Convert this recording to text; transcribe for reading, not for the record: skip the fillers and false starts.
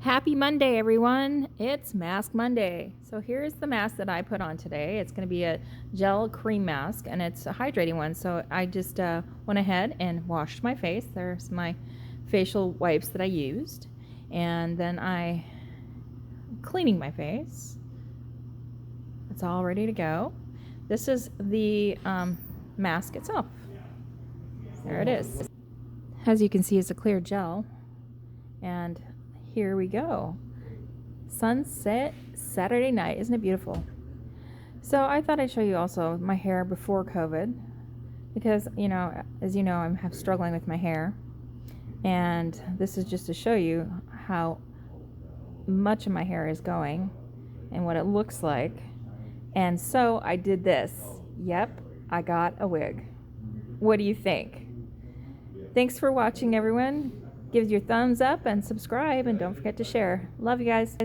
Happy Monday, everyone. It's Mask Monday. So here's the mask that I put on today. It's going to be a gel cream mask, and it's a hydrating one. So I just went ahead and washed my face. There's my facial wipes that I used. And then I'm cleaning my face. It's all ready to go. This is the mask itself. There it is. As you can see, it's a clear gel. And here we go. Sunset Saturday night. Isn't it beautiful? So I thought I'd show you also my hair before COVID, because as you know, I'm struggling with my hair, and this is just to show you how much of my hair is going and what it looks like. And so I did this. Yep, I got a wig. What do you think? Thanks for watching, everyone. Give your thumbs up and subscribe, and don't forget to share. Love you guys.